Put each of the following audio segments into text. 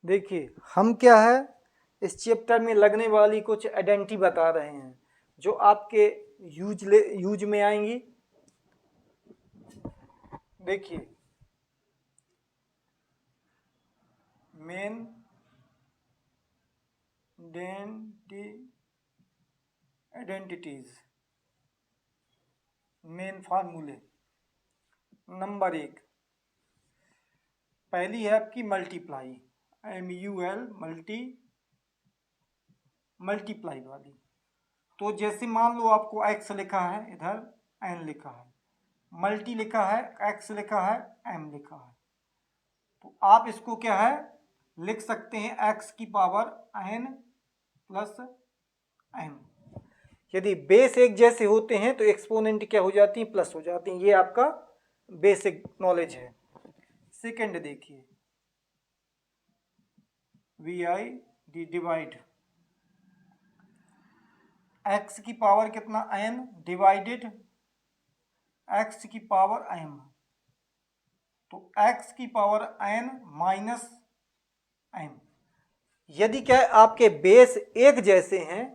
देखिए हम क्या है इस चैप्टर में लगने वाली कुछ आइडेंटिटी बता रहे हैं जो आपके यूज में आएंगी। देखिए मेन आइडेंटिटीज, मेन फार्मूले। नंबर 1 पहली है आपकी मल्टीप्लाई, MUL मल्टीप्लाई वाली। तो जैसे मान लो आपको x लिखा है, इधर n लिखा है, मल्टी लिखा है, x लिखा है, m लिखा है, तो आप इसको क्या है लिख सकते हैं x की पावर n प्लस m। यदि बेस एक जैसे होते हैं तो एक्सपोनेंट क्या हो जाती है, प्लस हो जाती हैं। ये आपका बेसिक नॉलेज है। सेकंड देखिए VI डिवाइड x की पावर कितना n डिवाइडेड x की पावर m, तो x की पावर n माइनस m। यदि क्या आपके बेस एक जैसे हैं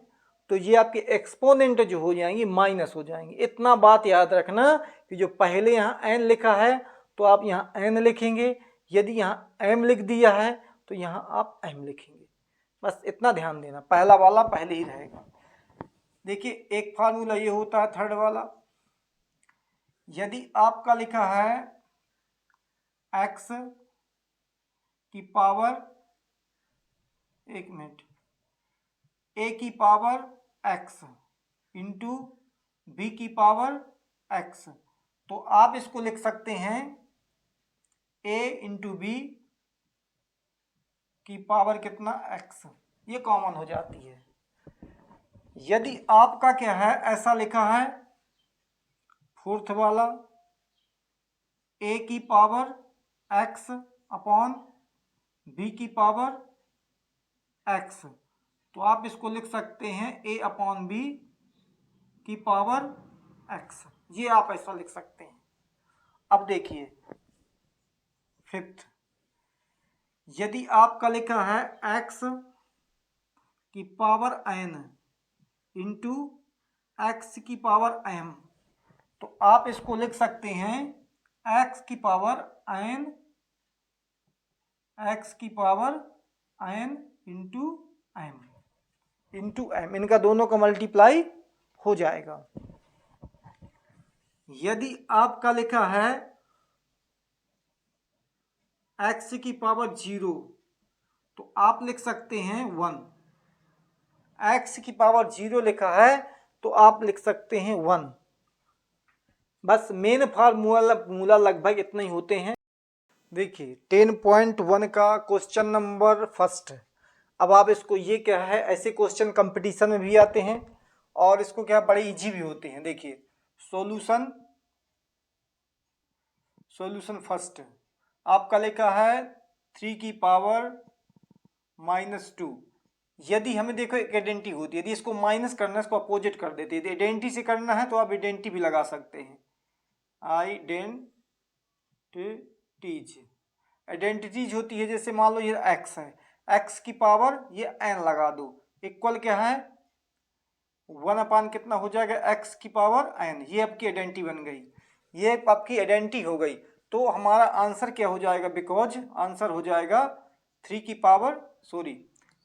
तो ये आपके एक्सपोनेंट जो हो जाएंगे माइनस हो जाएंगे। इतना बात याद रखना कि जो पहले यहाँ n लिखा है तो आप यहाँ n लिखेंगे, यदि यहाँ m लिख दिया है तो यहाँ आप m लिखेंगे। बस इतना ध्यान देना, पहला वाला पहले ही रहेगा। देखिए एक फार्मूला ये होता है थर्ड वाला, यदि आपका लिखा है x की पावर, एक मिनट, a की पावर x इंटू b की पावर x, तो आप इसको लिख सकते हैं a इंटू बी की पावर कितना x, ये कॉमन हो जाती है। यदि आपका क्या है ऐसा लिखा है फोर्थ वाला a की पावर x अपॉन b की पावर x, तो आप इसको लिख सकते हैं a अपॉन b की पावर x, ये आप ऐसा लिख सकते हैं। अब देखिए फिफ्थ, यदि आपका लिखा है x की पावर n इंटू x की पावर m, तो आप इसको लिख सकते हैं x की पावर n इंटू m, इनका दोनों का मल्टीप्लाई हो जाएगा। यदि आपका लिखा है x की पावर 0, तो आप लिख सकते हैं 1। x की पावर 0 लिखा है तो आप लिख सकते हैं 1। बस मेन फार्मूला लगभग इतने ही होते हैं। देखिए 10.1 का क्वेश्चन नंबर फर्स्ट। अब आप इसको, ये क्या है ऐसे क्वेश्चन कंपटीशन में भी आते हैं और इसको क्या बड़े इजी भी होते हैं। देखिए सॉल्यूशन फर्स्ट, आपका लिखा है 3 की पावर -2। यदि हमें देखो एक आइडेंटिटी होती है, यदि इसको माइनस करना है, इसको अपोजिट कर देते हैं। यदि आइडेंटिटी से करना है तो आप आइडेंटिटी भी लगा सकते हैं, आइडेंटिटीज होती है। जैसे मान लो ये x है, x की पावर ये n लगा दो, इक्वल क्या है 1 अपान कितना हो जाएगा x की पावर n, ये आपकी आइडेंटिटी बन गई, ये आपकी आइडेंटिटी हो गई। तो हमारा आंसर क्या हो जाएगा, बिकॉज आंसर हो जाएगा 3 की पावर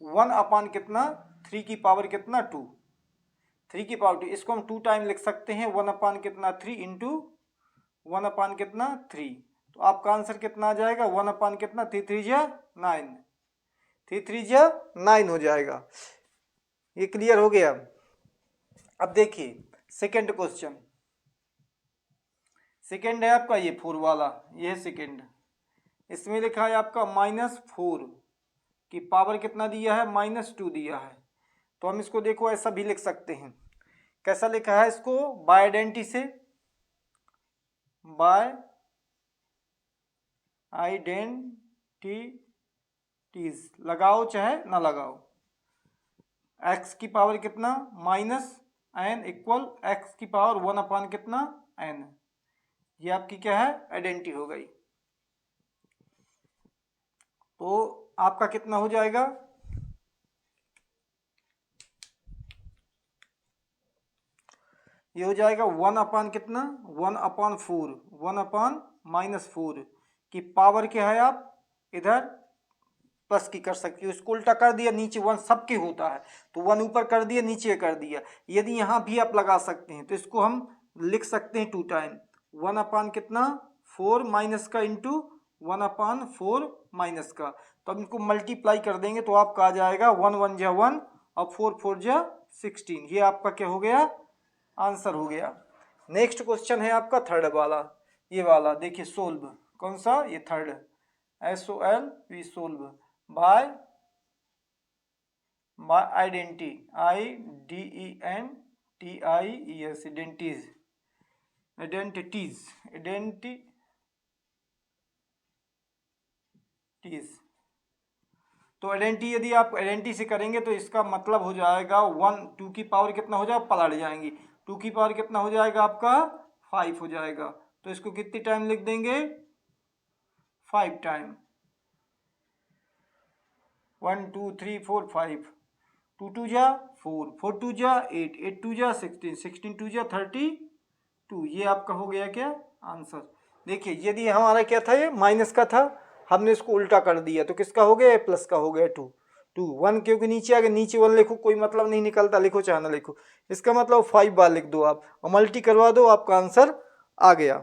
1 अपान कितना 3 की पावर कितना 2, 3 की पावर 2, इसको हम 2 टाइम लिख सकते हैं 1 अपान कितना 3 इंटू 1 अपान कितना 3, तो आपका आंसर कितना आ जाएगा 1 अपान कितना 3 3 9, 3 3 9 हो जाएगा। ये क्लियर हो गया। अब देखिए सेकेंड क्वेश्चन, सेकेंड है आपका ये 4 वाला, ये है सेकेंड। इसमें लिखा है आपका -4 की पावर कितना दिया है -2 दिया है। तो हम इसको देखो ऐसा भी लिख सकते हैं। कैसा लिखा है इसको, बाय आइडेंटिटी से, बाय आइडेंटिटीज लगाओ चाहे ना लगाओ, x की पावर कितना -n इक्वल x की पावर 1 अपान कितना n, ये आपकी क्या है आइडेंटिटी हो गई। तो आपका कितना हो जाएगा, ये हो जाएगा 1 अपान कितना, 1/4, 1/-4 की पावर क्या है, आप इधर प्लस की कर सकती हो। इसको उल्टा कर दिया, नीचे 1 सबके होता है तो 1 ऊपर कर दिया, नीचे कर दिया। यदि यहाँ भी आप लगा सकते हैं तो इसको हम लिख सकते हैं 2 टाइम 1 अपान कितना 4 माइनस का इंटू 1/4 माइनस का। तो अब इनको मल्टीप्लाई कर देंगे तो आपका आ जाएगा 1 1 जा 1 और 4 4 जा 16। ये आपका क्या हो गया, आंसर हो गया। नेक्स्ट क्वेश्चन है आपका थर्ड वाला, ये वाला देखिए सोल्व, कौन सा, ये थर्ड, SOLV solve by identity, IDENTIES, identities. तो आइडेंटिटी यदि आप आइडेंटिटी से करेंगे तो इसका मतलब हो जाएगा 1 2 की पावर कितना हो जाएगा, पलट जाएंगी, 2 की पावर कितना हो जाएगा आपका 5 हो जाएगा। तो इसको कितनी टाइम लिख देंगे, 5 टाइम, 1 2 3 4 5, 2 2 जा 4, 4 2 जा 8, 8 2 जा 16, 16 2 जा 32। ये आपका हो गया क्या आंसर। देखिए यदि हमारा क्या था, ये माइनस का था, हमने इसको उल्टा कर दिया तो किसका हो गया, प्लस का हो गया 2 2 1, क्योंकि नीचे आ गया, नीचे 1 लिखो कोई मतलब नहीं निकलता, लिखो चाहे ना लिखो, इसका मतलब 5 बार लिख दो आप और मल्टी करवा दो, आपका आंसर आ गया।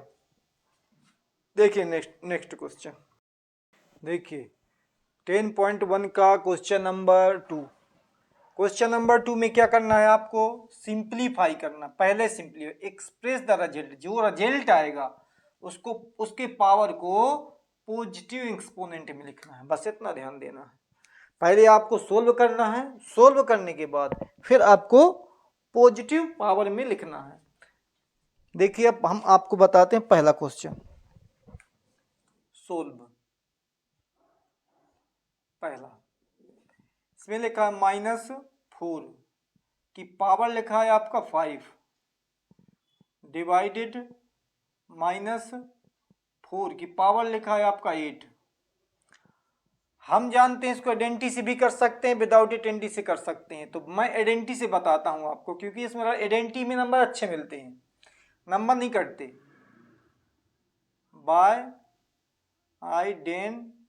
देखिए नेक्स्ट क्वेश्चन, देखिए 10.1 का क्वेश्चन नंबर 2। क्वेश्चन नंबर 2 में क्या करना है आपको, सिंप्लीफाई करना। पहले सिंप्लीफाई, एक्सप्रेस द रिजल्ट, जो रिजल्ट आएगा उसको, उसके पावर को पॉजिटिव एक्सपोनेंट में लिखना है, बस इतना ध्यान देना है। पहले आपको सोल्व करना है, सोल्व करने के बाद फिर आपको पॉजिटिव पावर में लिखना है। देखिए अब हम आपको बताते हैं पहला क्वेश्चन, सोल्व पहला, इसमें लिखा है -4 की पावर लिखा है आपका 5 डिवाइडेड -4 की पावर लिखा है आपका 8। हम जानते हैं इसको आइडेंटिटी से भी कर सकते हैं, विदाउट आइडेंटिटी से कर सकते हैं। तो मैं आइडेंटिटी से बताता हूं आपको, क्योंकि इसमें आइडेंटिटी में नंबर अच्छे मिलते हैं, नंबर नहीं कटते। बाय आइडेंटिटीज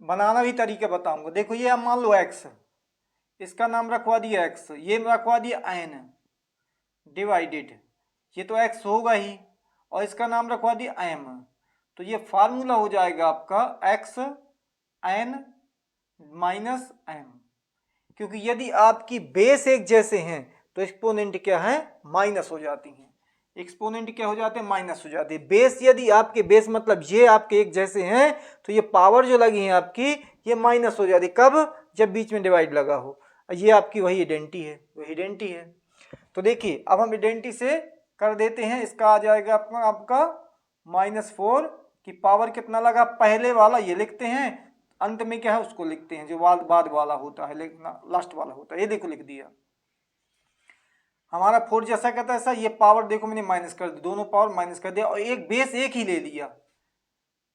बनाना भी तरीका बताऊंगा। देखो ये मान लो x, इसका नाम रखवा दिया x, ये रखवा दिया n डिवाइडेड, ये तो x होगा ही, और इसका नाम रखवा दिया m। तो ये फार्मूला हो जाएगा आपका x n माइनस m, क्योंकि यदि आपकी बेस एक जैसे हैं तो एक्सपोनेंट क्या है, माइनस हो जाती हैं। एक्सपोनेंट क्या हो जाते हैं, माइनस हो जाते हैं। बेस यदि आपके बेस मतलब ये आपके एक जैसे हैं तो ये पावर जो लगी है आपकी, ये माइनस हो जाती है। कब, जब बीच में डिवाइड लगा हो। ये आपकी वही आइडेंटिटी है, वही आइडेंटिटी है। तो देखिए अब हम आइडेंटिटी से कर देते हैं, इसका आ जाएगा आपका -4 की पावर कितना लगा, पहले वाला ये लिखते हैं, अंत में क्या है उसको लिखते हैं, जो बाद वाला होता है, लास्ट वाला होता है। ये देखो लिख दिया हमारा 4 जैसा कहता है ऐसा, ये पावर देखो मैंने माइनस कर दी, दोनों पावर माइनस कर दिया, और एक बेस एक ही ले लिया।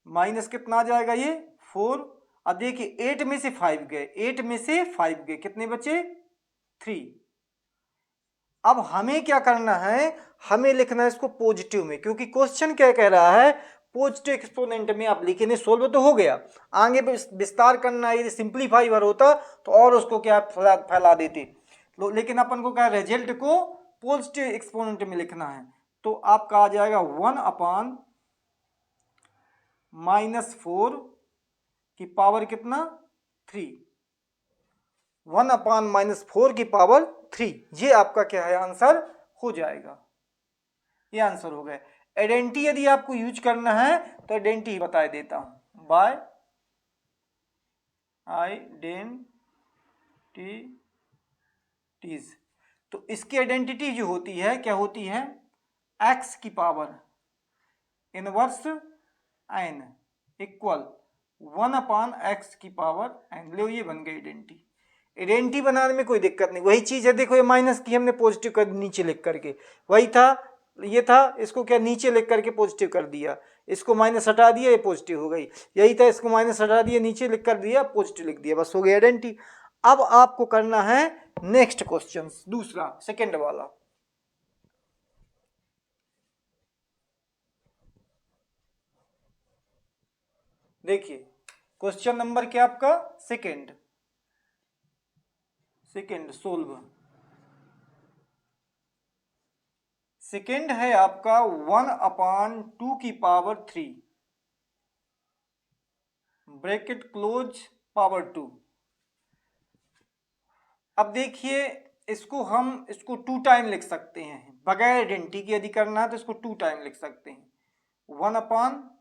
माइनस कितना आ जाएगा ये 4, अब देखिए 8 में से 5 गए, 8 में से 5 गए, कितने बचे 3। अब हमें क्या करना है, हमें लिखना है इसको पॉजिटिव में, क्योंकि क्वेश्चन क्या कह रहा है, पॉजिटिव एक्सपोनेंट में आप लिखे, नहीं सोल्व तो हो गया, आगे विस्तार करना, यदि सिंप्लीफाई भर होता तो और उसको क्या फैला देते, लेकिन अपन को क्या रिजल्ट को पॉजिटिव एक्सपोनेंट में लिखना है। तो आपका आ जाएगा 1/-4 की पावर कितना 3, 1/-4 की पावर 3, ये आपका क्या है आंसर हो जाएगा। ये आंसर हो गया। आइडेंटिटी यदि आपको यूज करना है तो आइडेंटिटी बता देता हूं, बाय आइडेंटिटीज। तो इसकी आइडेंटिटी जो होती है क्या होती है, x की power inverse n equal 1/x की पावर n। लो ये बन गई आइडेंटिटी। आइडेंटिटी बनाने में कोई दिक्कत नहीं, वही चीज है, देखो ये माइनस की हमने पॉजिटिव कर नीचे लिख करके, वही था, ये था, इसको क्या नीचे लिख करके पॉजिटिव कर दिया। इसको माइनस हटा दिया, ये पॉजिटिव हो गई। यही था, इसको माइनस हटा दिया, नीचे लिख कर दिया, पॉजिटिव लिख दिया, बस हो गई आइडेंटिटी। अब आपको करना है नेक्स्ट क्वेश्चन, दूसरा सेकेंड वाला। देखिए क्वेश्चन नंबर क्या आपका, सेकेंड सोल्व। सेकेंड है आपका 1/2 ब्रैकेट क्लोज पावर 2। अब देखिए इसको 2 टाइम लिख सकते हैं, बगैर आइडेंटिटी के यदि करना है तो इसको 2 टाइम लिख सकते हैं, 1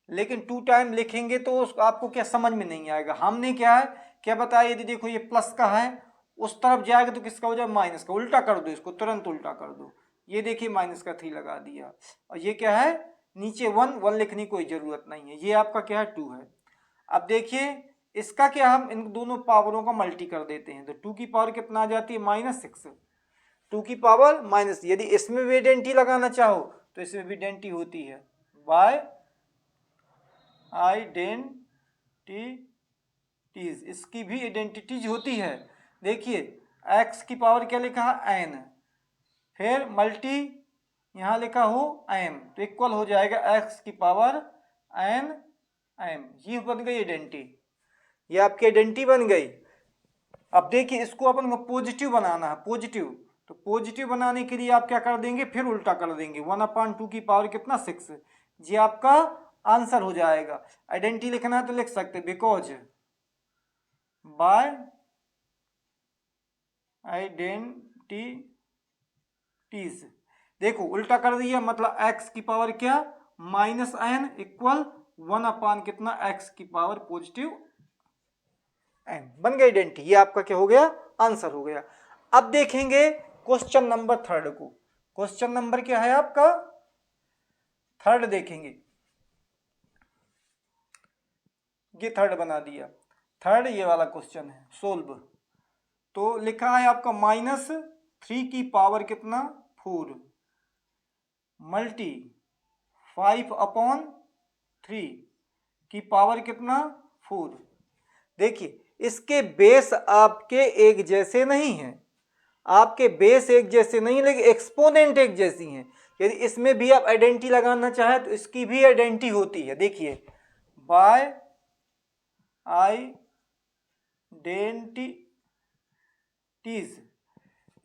लेकिन 2 टाइम लिखेंगे तो उसको आपको क्या समझ में नहीं आएगा। हमने क्या है, क्या बताया, यदि देखो ये प्लस का है, उस तरफ जाएगा तो किसका हो जाए, माइनस का। उल्टा कर दो इसको, तुरंत उल्टा कर दो। ये देखिए माइनस का 3 लगा दिया, और ये क्या है, नीचे 1 लिखने की कोई ज़रूरत नहीं है, ये आपका क्या है 2 है। अब देखिए इसका क्या, हम इन दोनों पावरों का मल्टी कर देते हैं, तो 2 की पावर कितना आ जाती है, -6। 2 की पावर माइनस, यदि इसमें भी आइडेंटिटी लगाना चाहो तो इसमें भी आइडेंटिटी होती है, बाय आइडेंटिटीज, इसकी भी आइडेंटिटीज होती है। देखिए x की पावर क्या लिखा है, n, फिर मल्टी यहाँ लिखा हो m, तो इक्वल हो जाएगा x की पावर n m। ये बन गई आइडेंटिटी, ये आपकी आइडेंटिटी बन गई। अब देखिए इसको अपन को पॉजिटिव बनाना है, पॉजिटिव, तो पॉजिटिव बनाने के लिए आप क्या कर देंगे, फिर उल्टा कर देंगे, 1/2 की पावर कितना 6, ये आपका आंसर हो जाएगा। आइडेंटिटी लिखना है तो लिख सकते, बिकॉज बाय आइडेंटिटीज। देखो उल्टा कर दिया, मतलब x की पावर क्या, -n इक्वल 1 कितना x की पावर पॉजिटिव n, बन गई आइडेंटिटी। ये आपका क्या हो गया, आंसर हो गया। अब देखेंगे क्वेश्चन नंबर थर्ड को। क्वेश्चन नंबर क्या है आपका, थर्ड देखेंगे। ये थर्ड बना दिया, थर्ड ये वाला क्वेश्चन है सोल्व। तो लिखा है आपका -3 की पावर कितना 4 मल्टी 5/3 की पावर कितना 4। देखिए इसके बेस आपके एक जैसे नहीं हैं, आपके बेस एक जैसे नहीं, लेकिन एक्सपोनेंट एक जैसी हैं। यदि इसमें भी आप आइडेंटिटी लगाना चाहें तो इसकी भी आइडेंटिटी होती है। देखिए बाय आइडेंटिटीज,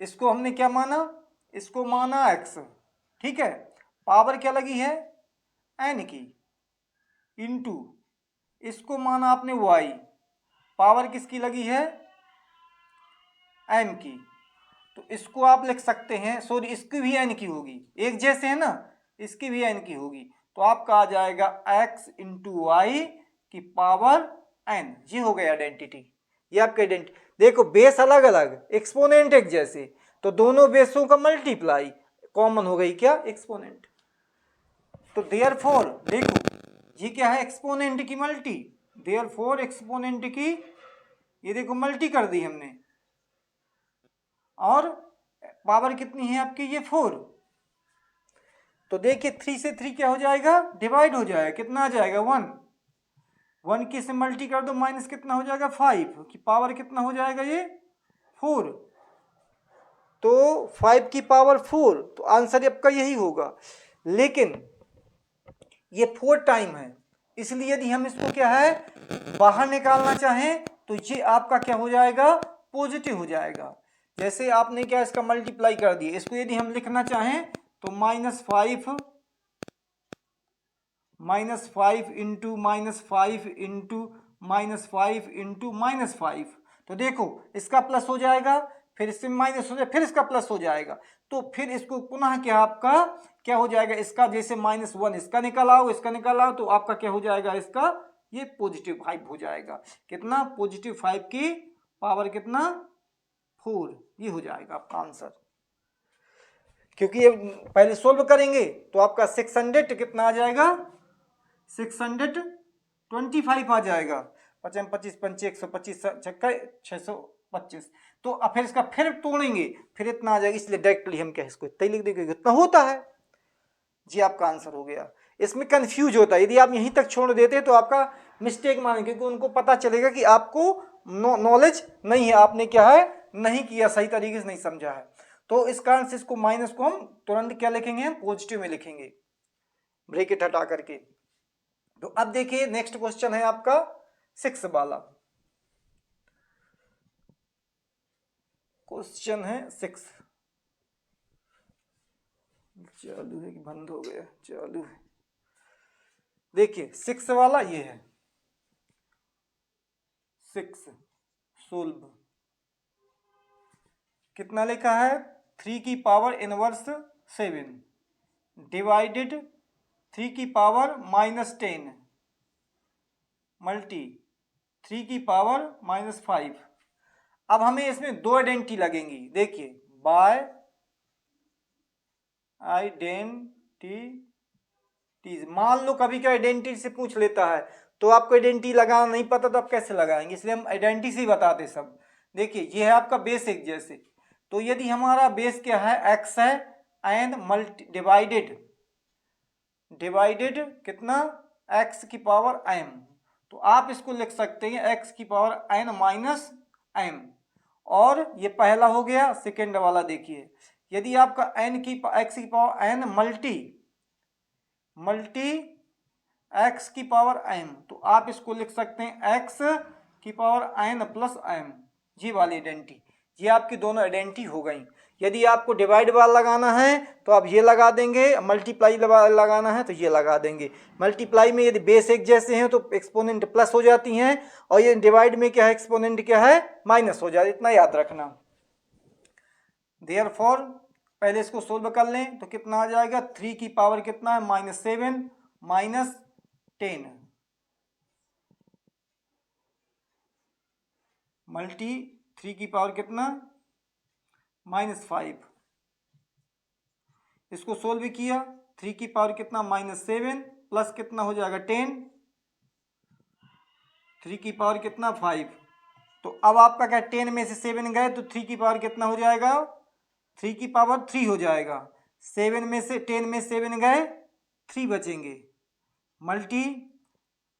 इसको हमने क्या माना, इसको माना x, ठीक है, पावर क्या लगी है n की, इंटू इसको माना आपने y, पावर किसकी लगी है m की। तो इसको आप लिख सकते हैं, सॉरी इसकी भी n की होगी, एक जैसे है ना, इसकी भी n की होगी, तो आपका आ जाएगा x इंटू वाई की पावर n। ये हो गया आइडेंटिटी, ये आपकी आइडेंटिटी। देखो बेस अलग अलग, एक्सपोनेंट एक जैसे, तो दोनों बेसों का मल्टीप्लाई कॉमन हो गई क्या, एक्सपोनेंट। तो देयरफॉर देखो ये क्या है, एक्सपोनेंट की मल्टी, देयरफॉर एक्सपोनेंट की, ये देखो मल्टी कर दी हमने, और पावर कितनी है आपकी, ये 4। तो देखिए 3 से 3 क्या हो जाएगा, डिवाइड हो जाएगा, कितना आ जाएगा 1 की से मल्टी कर दो, माइनस कितना हो जाएगा 5 की पावर कितना हो जाएगा ये 4। तो 5 की पावर 4, तो आंसर आपका यही होगा। लेकिन ये 4 टाइम है, इसलिए यदि हम इसको क्या है बाहर निकालना चाहें तो ये आपका क्या हो जाएगा, पॉजिटिव हो जाएगा। जैसे आपने क्या इसका मल्टीप्लाई कर दिया, इसको यदि हम लिखना चाहें तो -5 इंटू -5 इंटू -5 इंटू -5, तो देखो इसका प्लस हो जाएगा, फिर इससे माइनस हो जाएगा, फिर इसका प्लस हो जाएगा, तो फिर इसको पुनः क्या आपका क्या हो जाएगा, इसका जैसे -1 इसका निकल आओ, इसका निकल आओ, तो आपका क्या हो जाएगा, इसका ये +5 हो जाएगा। कितना, +5 की पावर कितना 4, ये हो जाएगा आपका आंसर। क्योंकि ये पहले सोल्व करेंगे तो आपका 600 कितना आ जाएगा, 625 आ जाएगा, 55 25 पंचे 125 छक्का 625। तो अब फिर इसका फिर तोड़ेंगे, फिर इतना आ जाएगा, इसलिए डायरेक्टली हम क्या इसको इतना ही लिख देंगे, इतना होता है। जी आपका आंसर हो गया। इसमें कंफ्यूज होता है। यदि आप यहीं तक छोड़ देते तो आपका मिस्टेक मानेंगे, क्योंकि उनको पता चलेगा कि आपको नॉलेज नहीं है, आपने क्या है नहीं किया, सही तरीके से नहीं समझा है। तो इस कारण से इसको माइनस को हम तुरंत क्या लिखेंगे, पॉजिटिव में लिखेंगे ब्रैकेट हटा करके। तो अब देखिए नेक्स्ट क्वेश्चन है आपका 6 वाला। क्वेश्चन है 6, चालू है कि बंद हो गया, चालू है। देखिए 6 वाला ये है, 6 सोल्व कितना लिखा है, 3 की पावर इनवर्स 7 डिवाइडेड 3 की पावर -10 मल्टी 3 की पावर -5। अब हमें इसमें दो आइडेंटिटी लगेंगी। देखिए बाय आइडेंटिटी, मान लो कभी क्या आइडेंटिटी से पूछ लेता है तो आपको आइडेंटिटी लगाना नहीं पता तो आप कैसे लगाएंगे, इसलिए हम आइडेंटिटी से ही बताते सब। देखिए ये है आपका बेस एक जैसे, तो यदि हमारा बेस क्या है x है एंड मल्टी डिवाइडेड कितना x की पावर m, तो आप इसको लिख सकते हैं x की पावर n माइनस m, और ये पहला हो गया। सेकेंड वाला देखिए, यदि आपका x की पावर n मल्टी x की पावर m, तो आप इसको लिख सकते हैं x की पावर n प्लस m, ये वाली आइडेंटिटी, ये आपकी दोनों आइडेंटिटी हो गई। यदि आपको डिवाइड वाला लगाना है तो आप ये लगा देंगे, मल्टीप्लाई लगाना है तो ये लगा देंगे। मल्टीप्लाई में यदि बेस एक जैसे हैं तो एक्सपोनेंट प्लस हो जाती हैं, और ये डिवाइड में क्या है एक्सपोनेंट क्या है माइनस हो जाती है, इतना याद रखना। देयरफॉर पहले इसको सोल्व कर लें तो कितना आ जाएगा, 3 की पावर कितना है -7 -10 मल्टी 3 की पावर कितना -5। इसको सोल्व किया, 3 की पावर कितना -7 प्लस कितना हो जाएगा 10, 3 की पावर कितना 5। तो अब आपका क्या 10 में से 7 गए तो 3 की पावर कितना हो जाएगा, 3 की पावर 3 हो जाएगा। 7 में से 10 में 7 गए 3 बचेंगे, मल्टी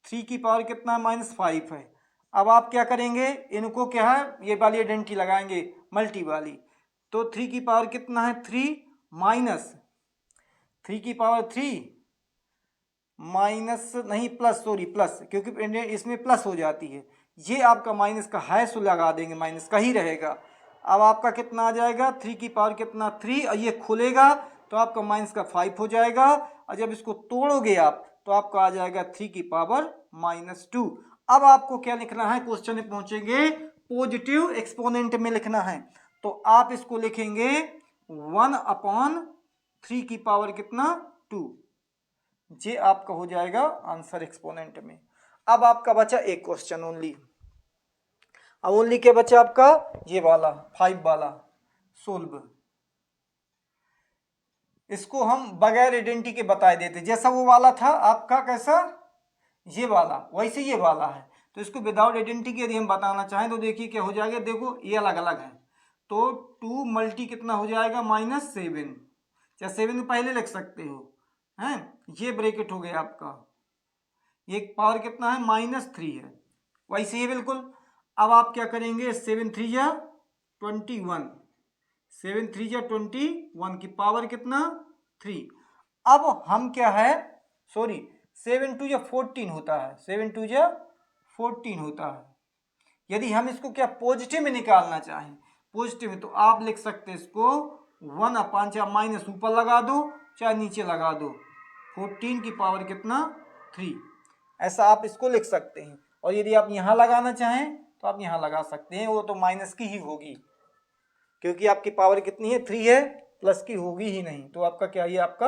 3 की पावर कितना -5 है। अब आप क्या करेंगे, इनको क्या है ये वाली आइडेंटिटी लगाएंगे मल्टी वाली, तो 3 की पावर कितना है 3 माइनस 3 की पावर 3 माइनस नहीं प्लस, सॉरी प्लस, क्योंकि इसमें प्लस हो जाती है, ये आपका माइनस का है सो लगा देंगे, माइनस का ही रहेगा। अब आपका कितना आ जाएगा 3 की पावर कितना 3, और ये खुलेगा तो आपका माइनस का 5 हो जाएगा, और जब इसको तोड़ोगे आप तो आपका आ जाएगा 3 की पावर -2। अब आपको क्या लिखना है, क्वेश्चन में पहुंचेंगे पॉजिटिव एक्सपोनेंट में लिखना है, तो आप इसको लिखेंगे 1/3 की पावर कितना 2, ये आपका हो जाएगा आंसर एक्सपोनेंट में। अब आपका बचा एक क्वेश्चन ओनली, अब ओनली क्या बचा आपका ये वाला 5 वाला सोल्व। इसको हम बगैर आइडेंटिटी के बताए देते, जैसा वो वाला था आपका कैसा ये वाला वैसे ये वाला है, तो इसको विदाउट आइडेंटिटी के यदि हम बताना चाहें तो देखिए क्या हो जाएगा, देखो ये अलग अलग है, तो 2 मल्टी कितना हो जाएगा -7, या 7 पहले लिख सकते हो हैं, ये ब्रैकेट हो गया आपका, ये पावर कितना है -3 है, वैसे ही बिल्कुल। अब आप क्या करेंगे 7 3 या 21, 7 3 या 21 की पावर कितना 3। अब हम क्या है सॉरी 7 2 या 14 होता है, 7 2 या 14 होता है। यदि हम इसको क्या पॉजिटिव में निकालना चाहें, पॉजिटिव में, तो आप लिख सकते हैं इसको 1/, चाहे माइनस ऊपर लगा दो चाहे नीचे लगा दो, 14 की पावर कितना 3, ऐसा आप इसको लिख सकते हैं। और यदि आप यहाँ लगाना चाहें तो आप यहाँ लगा सकते हैं, वो तो माइनस की ही होगी, क्योंकि आपकी पावर कितनी है 3 है, प्लस की होगी ही नहीं, तो आपका क्या ये आपका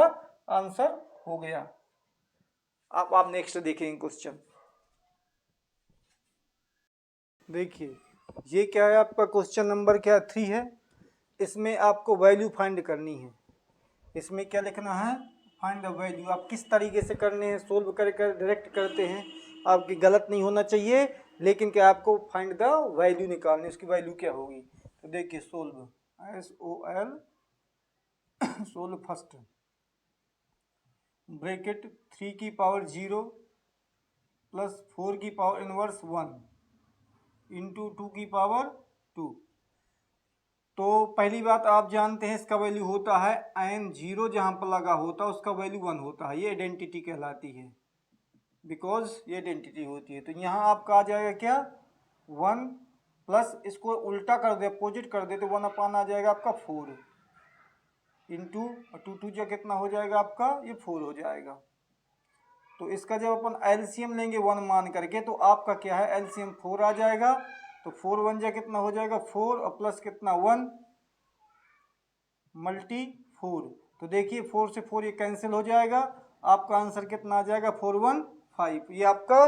आंसर हो गया। अब आप नेक्स्ट देखेंगे क्वेश्चन, देखिए ये क्या है आपका क्वेश्चन नंबर क्या 3 है, इसमें आपको वैल्यू फाइंड करनी है। इसमें क्या लिखना है, फाइंड द वैल्यू। आप किस तरीके से करने हैं, सोल्व कर डायरेक्ट करते हैं, आपकी गलत नहीं होना चाहिए, लेकिन क्या आपको फाइंड द वैल्यू निकालनी, उसकी वैल्यू क्या होगी। तो देखिए solve SOL solve first, bracket 3 की पावर 0 प्लस 4 की पावर इनवर्स 1 इंटू 2 की पावर 2। तो पहली बात आप जानते हैं इसका वैल्यू होता है n, 0 जहाँ पर लगा होता है उसका वैल्यू 1 होता है, ये आइडेंटिटी कहलाती है, बिकॉज ये आइडेंटिटी होती है। तो यहाँ आपका आ जाएगा क्या 1 प्लस इसको उल्टा कर दे, अपोजिट कर दे तो 1 अपान आ जाएगा आपका 4 इंटू 2 जो कितना हो जाएगा आपका ये 4 हो जाएगा। तो इसका जब अपन एलसीएम लेंगे 1 मान करके तो आपका क्या है एलसीएम 4 आ जाएगा। तो 4 1 जा कितना हो जाएगा 4 और प्लस कितना 1 मल्टी 4। तो देखिए 4 से 4 ये कैंसिल हो जाएगा, आपका आंसर कितना आ जाएगा 415। ये आपका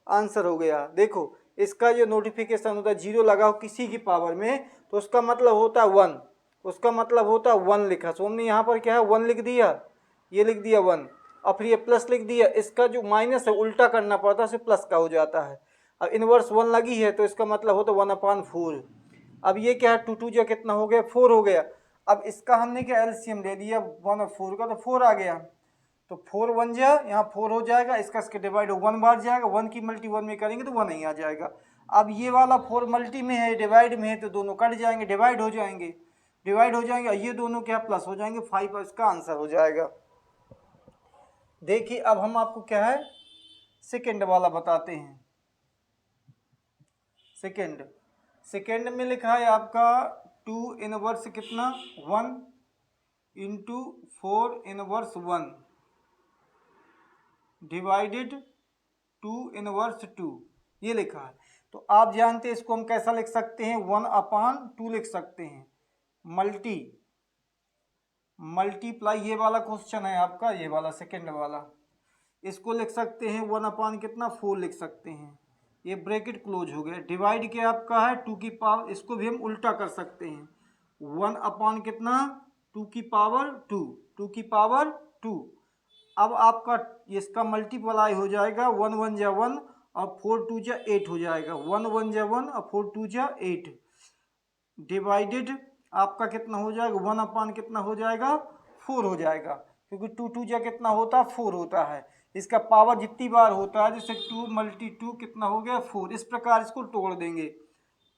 आंसर हो गया। देखो इसका जो नोटिफिकेशन होता है 0 लगाओ किसी की पावर में तो उसका मतलब होता है 1, उसका मतलब होता है 1 लिखा। सो हमने यहाँ पर क्या है 1 लिख दिया, ये लिख दिया 1 और फिर ये प्लस लिख दिया। इसका जो माइनस है उल्टा करना पड़ता है, प्लस का हो जाता है। अब इनवर्स 1 लगी है तो इसका मतलब होता है 1/4। अब ये क्या है 2 2 जो कितना हो गया 4 हो गया। अब इसका हमने क्या एलसीएम ले लिया 1 और 4 का तो 4 आ गया। तो 4 1 जा यहाँ 4 हो जाएगा, इसका इसके डिवाइड 1 बार जाएगा, 1 की मल्टी 1 में करेंगे तो 1 ही आ जाएगा। अब ये वाला 4 मल्टी में है डिवाइड में है तो दोनों कट जाएंगे, डिवाइड हो जाएंगे, डिवाइड हो जाएंगे, ये दोनों क्या प्लस हो जाएंगे 5 और इसका आंसर हो जाएगा। देखिए अब हम आपको क्या है सेकेंड वाला बताते हैं। सेकेंड में लिखा है आपका 2 इनवर्स कितना 1 इंटू 4 इनवर्स 1 डिवाइडेड 2 इनवर्स 2 ये लिखा है। तो आप जानते हैं इसको हम कैसा लिख सकते हैं 1/2 लिख सकते हैं, मल्टीप्लाई ये वाला क्वेश्चन है आपका, ये वाला सेकेंड वाला, इसको लिख सकते हैं 1 कितना 4 लिख सकते हैं, ये ब्रैकेट क्लोज हो गया। डिवाइड क्या आपका है 2 की पावर, इसको भी हम उल्टा कर सकते हैं 1 कितना 2 की पावर 2, 2 की पावर 2। अब आपका इसका मल्टीप्लाई हो जाएगा 1 1 जा 1 और 4 2 जा 8 हो जाएगा, 1 1 जा 1 और 4 2 जा 8 डिवाइडेड आपका कितना हो जाएगा 1 कितना हो जाएगा 4 हो जाएगा, क्योंकि 2 2 जा कितना होता है 4 होता है। इसका पावर जितनी बार होता है जैसे 2 मल्टी 2 कितना हो गया 4, इस प्रकार इसको तोड़ देंगे,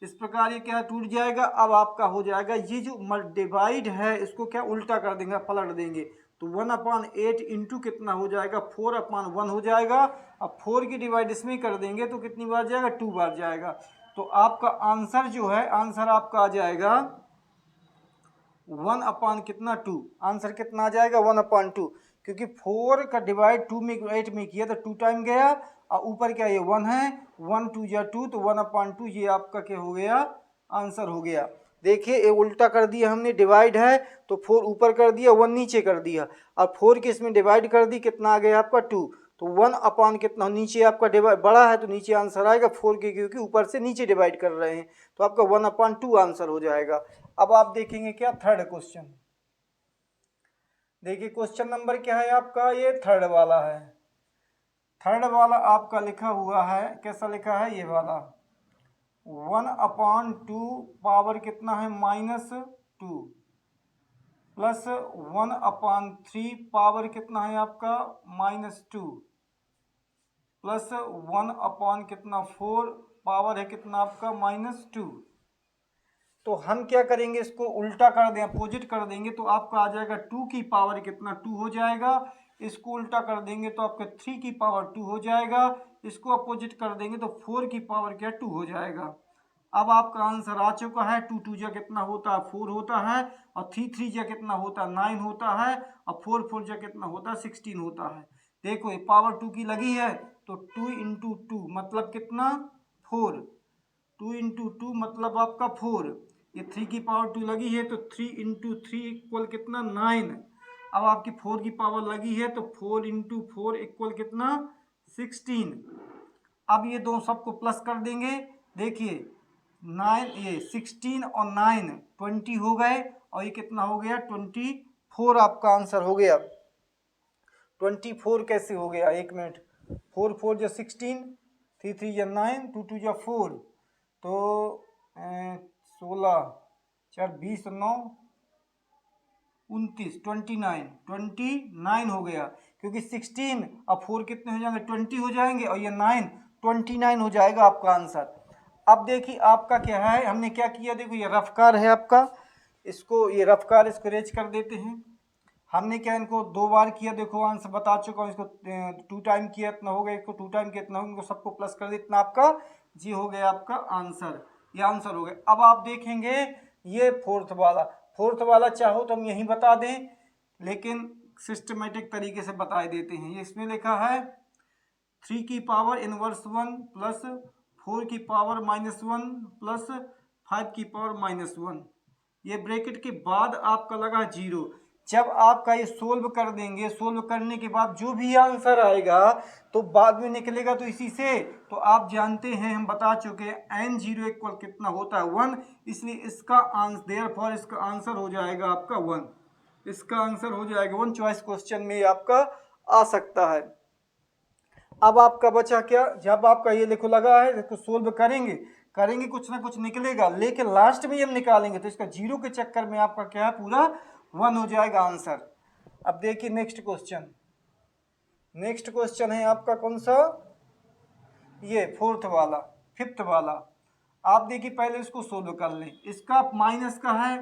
इस प्रकार ये क्या टूट जाएगा। अब आपका हो जाएगा ये जो डिवाइड है इसको क्या उल्टा कर देंगे, पलट देंगे तो 1/8 इंटू कितना हो जाएगा 4/1 हो जाएगा। अब 4 की डिवाइड इसमें कर देंगे तो कितनी बार जाएगा 2 बार जाएगा। तो आपका आंसर जो है आंसर आपका आ जाएगा 1/ कितना 2, आंसर कितना आ जाएगा 1/2, क्योंकि 4 का डिवाइड 2 में 8 में किया तो 2 टाइम गया और ऊपर क्या ये 1 है, 1 2 या 2 तो 1/2 ये आपका क्या हो गया आंसर हो गया। देखिए ये उल्टा कर दिया हमने, डिवाइड है तो 4 ऊपर कर दिया 1 नीचे कर दिया और 4 के इसमें डिवाइड कर दी कितना आ गया आपका 2, तो 1/ कितना नीचे आपका डिवाइड बड़ा है तो नीचे आंसर आएगा 4 के, क्योंकि ऊपर से नीचे डिवाइड कर रहे हैं तो आपका 1/2 आंसर हो जाएगा। अब आप देखेंगे क्या थर्ड क्वेश्चन, देखिए क्वेश्चन नंबर क्या है आपका ये थर्ड वाला है। थर्ड वाला आपका लिखा हुआ है कैसा लिखा है ये वाला 1/2 पावर कितना है -2 प्लस 1/3 पावर कितना है आपका -2 प्लस 1/ कितना 4 पावर है कितना आपका -2। तो हम क्या करेंगे इसको उल्टा कर दें, अपोजिट कर देंगे तो आपका आ जाएगा 2 की पावर कितना 2 हो जाएगा, इसको उल्टा कर देंगे तो आपका 3 की पावर 2 हो जाएगा, इसको अपोजिट कर देंगे तो 4 की पावर क्या 2 हो जाएगा। अब आपका आंसर आ चुका है 2 2 जा कितना होता है 4 होता है और 3 3 जा कितना होता है 9 होता है और 4 4 जा कितना होता है 16 होता है। देखो ये पावर 2 की लगी है तो 2 इंटू 2 मतलब कितना 4, 2 इंटू 2 मतलब आपका 4, ये 3 की पावर 2 लगी है तो 3 इंटू 3 इक्वल कितना 9। अब आपकी 4 की पावर लगी है तो 4 इंटू 4 इक्वल कितना 16। अब ये दो सबको प्लस कर देंगे, देखिए 9 ये 16 और 9 20 हो गए और ये कितना हो गया 24 आपका आंसर हो गया। 24 कैसे हो गया, एक मिनट, 4 4 जा 16, 3 3 जा 9, 2 2 जा 4 तो 16 4 20 9 29 29 हो गया। क्योंकि 16 और 4 कितने हो जाएंगे 20 हो जाएंगे, और ये 9 29 हो जाएगा आपका आंसर। अब देखिए आपका क्या है, हमने क्या किया, देखो ये रफ्कार है आपका, इसको ये रफ्कार इसको रेज कर देते हैं। हमने क्या इनको 2 बार किया, देखो आंसर बता चुका हूँ, इसको 2 टाइम किया इतना हो गया, इसको 2 टाइम किया इतना हो गया, इनको सबको प्लस कर दिया इतना, आपका जी हो गया आपका आंसर, ये आंसर हो गया। अब आप देखेंगे ये फोर्थ वाला चाहो तो हम यहीं बता दें, लेकिन सिस्टमेटिक तरीके से बता देते हैं। ये इसमें लिखा है 3 की पावर इनवर्स 1 प्लस 4 की पावर -1 प्लस 5 की पावर -1, ये ब्रैकेट के बाद आपका लगा 0। जब आपका ये सोल्व कर देंगे, सोल्व करने के बाद जो भी आंसर आएगा तो बाद में निकलेगा तो इसी से, तो आप जानते हैं हम बता चुके हैं n0 इक्वल कितना होता है 1, इसलिए इसका आंसर देयरफॉर इसका आंसर हो जाएगा आपका 1, इसका आंसर हो जाएगा 1। चॉइस क्वेश्चन में आपका आ सकता है। अब आपका बचा क्या, जब आपका ये देखो लगा है, इसको सोल्व करेंगे कुछ ना कुछ निकलेगा, लेकिन लास्ट में हम निकालेंगे तो इसका 0 के चक्कर में आपका क्या है पूरा 1 हो जाएगा आंसर। अब देखिए नेक्स्ट क्वेश्चन है आपका कौन सा, ये फिफ्थ वाला। आप देखिए पहले इसको सोल्व कर लें, इसका माइनस का है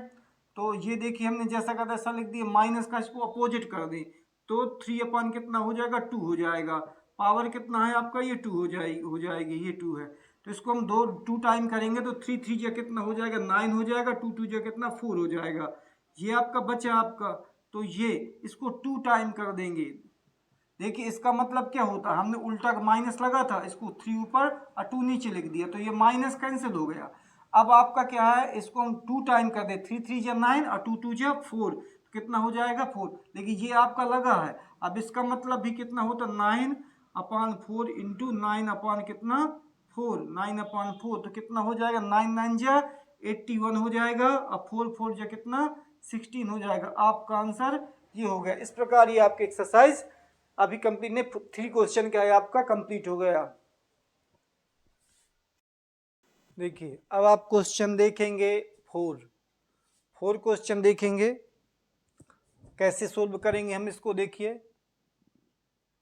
तो ये देखिए हमने जैसा का तैसा लिख दिया, माइनस का इसको अपोजिट कर दें तो 3 अपन कितना हो जाएगा 2 हो जाएगा, पावर कितना है आपका ये 2 हो जाएगी ये 2 है, तो इसको हम 2 टाइम करेंगे तो 3 3 जा कितना हो जाएगा 9 हो जाएगा, 2 2 जा कितना 4 हो जाएगा, ये आपका बचा आपका, तो ये इसको 2 टाइम कर देंगे। देखिए इसका मतलब क्या होता है, हमने उल्टा माइनस लगा था, इसको 3 ऊपर और 2 नीचे लिख दिया, तो ये माइनस कैंसिल हो गया। अब आपका क्या है, इसको हम 2 टाइम कर दे, 3 3 जा 9 और 2 2 जा 4, कितना हो जाएगा 4, लेकिन ये आपका लगा है। अब इसका मतलब भी कितना होता 9/4 इंटू 9 कितना 4, 9/4, तो कितना हो जाएगा 9 9 जा 81 हो जाएगा, और 4 4 जा कितना 16 हो जाएगा, आपका आंसर ये हो गया। इस प्रकार ये आपकी एक्सरसाइज अभी कंप्लीट ने 3 क्वेश्चन क्या है आपका कंप्लीट हो गया। देखिए अब आप क्वेश्चन देखेंगे 4 क्वेश्चन देखेंगे, कैसे सोल्व करेंगे हम इसको, देखिए